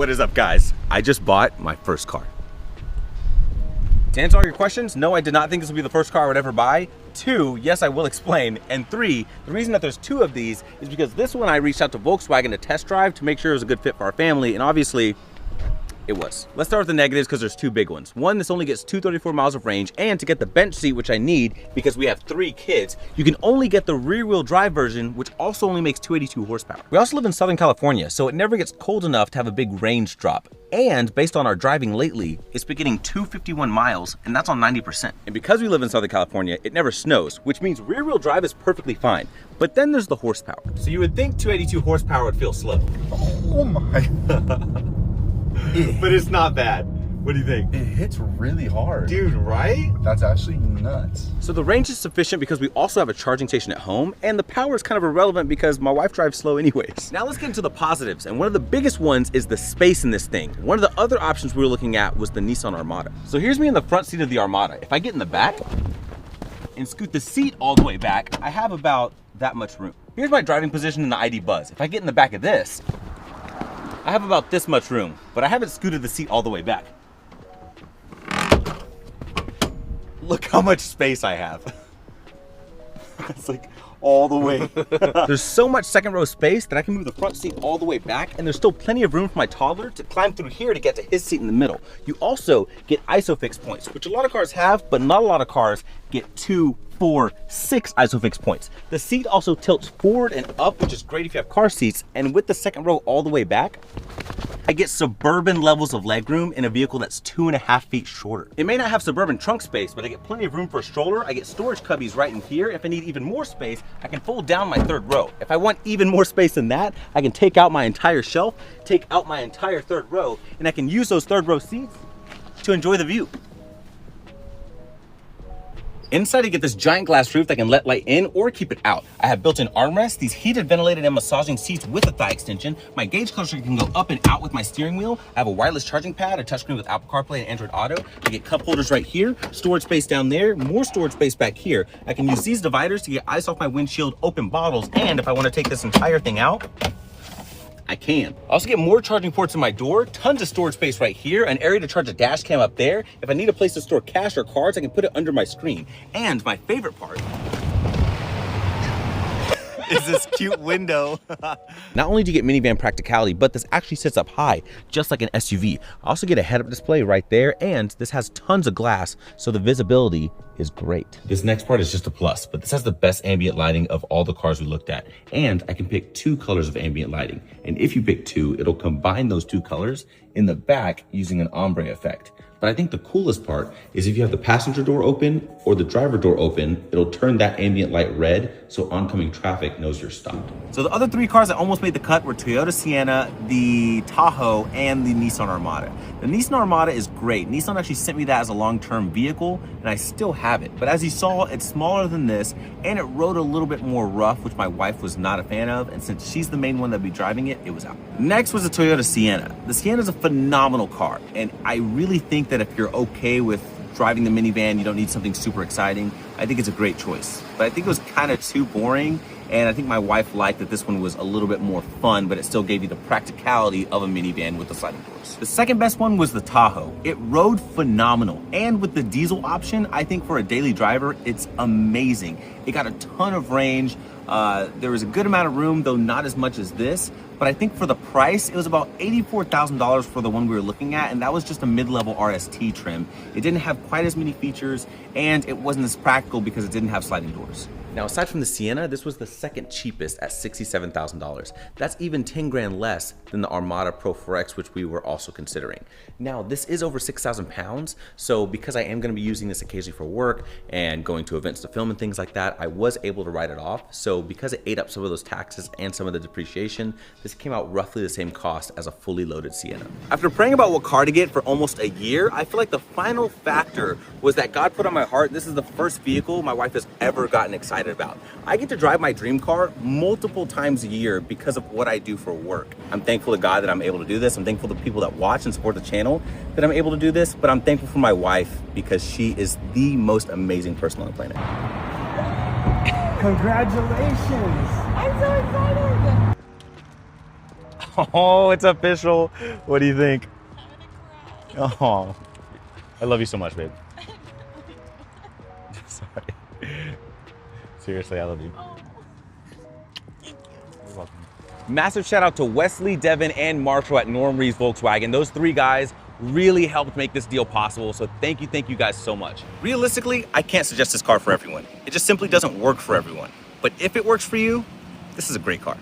What is up, guys? I just bought my first car. To answer all your questions, no, I did not think this would be the first car I would ever buy. 2, yes, I will explain. And 3, the reason that there's 2 of these is because this one I reached out to Volkswagen to test drive to make sure it was a good fit for our family, and obviously, it was. Let's start with the negatives because there's 2 big ones. 1, this only gets 234 miles of range, and to get the bench seat, which I need because we have 3 kids, you can only get the rear-wheel drive version, which also only makes 282 horsepower. We also live in Southern California, so it never gets cold enough to have a big range drop. And based on our driving lately, it's been getting 251 miles, and that's on 90%. And because we live in Southern California, it never snows, which means rear-wheel drive is perfectly fine. But then there's the horsepower. So you would think 282 horsepower would feel slow. Oh my. But it's not bad. What do you think? It hits really hard. Dude, right? That's actually nuts. So the range is sufficient because we also have a charging station at home, and the power is kind of irrelevant because my wife drives slow anyways. Now let's get into the positives, and one of the biggest ones is the space in this thing. One of the other options we were looking at was the Nissan Armada. So here's me in the front seat of the Armada. If I get in the back and scoot the seat all the way back, I have about that much room. Here's my driving position in the ID Buzz. If I get in the back of this, I have about this much room, but I haven't scooted the seat all the way back. Look how much space I have. It's like all the way. There's so much second row space that I can move the front seat all the way back, and there's still plenty of room for my toddler to climb through here to get to his seat in the middle. You also get ISOFIX points, which a lot of cars have, but not a lot of cars get 2, 4, 6 ISOFIX points. The seat also tilts forward and up, which is great if you have car seats, and with the second row all the way back, I get suburban levels of legroom in a vehicle that's 2.5 feet shorter. It may not have suburban trunk space, but I get plenty of room for a stroller. I get storage cubbies right in here. If I need even more space, I can fold down my 3rd row. If I want even more space than that, I can take out my entire shelf, take out my entire 3rd row, and I can use those 3rd row seats to enjoy the view. Inside, I get this giant glass roof that can let light in or keep it out. I have built-in armrests, these heated, ventilated, and massaging seats with a thigh extension. My gauge cluster can go up and out with my steering wheel. I have a wireless charging pad, a touchscreen with Apple CarPlay and Android Auto. I get cup holders right here, storage space down there, more storage space back here. I can use these dividers to get ice off my windshield, open bottles, and if I want to take this entire thing out, I can. I also get more charging ports in my door, tons of storage space right here, an area to charge a dash cam up there. If I need a place to store cash or cards, I can put it under my screen. And my favorite part is this cute window. Not only do you get minivan practicality, but this actually sits up high, just like an SUV. I also get a head-up display right there, and this has tons of glass, so the visibility is great. This next part is just a plus, but this has the best ambient lighting of all the cars we looked at, and I can pick 2 colors of ambient lighting. And if you pick 2, it'll combine those 2 colors in the back using an ombre effect. But I think the coolest part is if you have the passenger door open or the driver door open, it'll turn that ambient light red so oncoming traffic knows you're stopped. So the other 3 cars that almost made the cut were Toyota Sienna, the Tahoe, and the Nissan Armada. The Nissan Armada is great. Nissan actually sent me that as a long-term vehicle, and I still have it. But as you saw, it's smaller than this, and it rode a little bit more rough, which my wife was not a fan of, and since she's the main one that'd be driving it, it was out. Next was the Toyota Sienna. The Sienna is a phenomenal car, and I really think that if you're okay with driving the minivan, you don't need something super exciting, I think it's a great choice. But I think it was kind of too boring, and I think my wife liked that this one was a little bit more fun, but it still gave you the practicality of a minivan with the sliding doors. The second best one was the Tahoe. It rode phenomenal, and with the diesel option, I think for a daily driver, it's amazing. It got a ton of range. There was a good amount of room, though not as much as this, but I think for the price, it was about $84,000 for the one we were looking at, and that was just a mid-level RST trim. It didn't have quite as many features, and it wasn't as practical because it didn't have sliding doors. Now, aside from the Sienna, this was the second cheapest at $67,000. That's even 10 grand less than the Armada Pro 4X, which we were also considering. Now, this is over 6,000 pounds, so because I am gonna be using this occasionally for work and going to events to film and things like that, I was able to write it off. So because it ate up some of those taxes and some of the depreciation, this came out roughly the same cost as a fully loaded Sienna. After praying about what car to get for almost a year, I feel like the final factor was that God put on my heart, this is the first vehicle my wife has ever gotten excited about. I get to drive my dream car multiple times a year because of what I do for work. I'm thankful to God that I'm able to do this. I'm thankful to people that watch and support the channel that I'm able to do this, but I'm thankful for my wife because she is the most amazing person on the planet. Congratulations! I'm so excited! Oh, it's official. What do you think? Oh, I love you so much, babe. Sorry. Seriously, I love you. You're welcome. Massive shout out to Wesley, Devin, and Marshall at Norm Reed's Volkswagen. Those three guys really helped make this deal possible, so thank you guys so much. Realistically, I can't suggest this car for everyone. It just simply doesn't work for everyone. But if it works for you, this is a great car.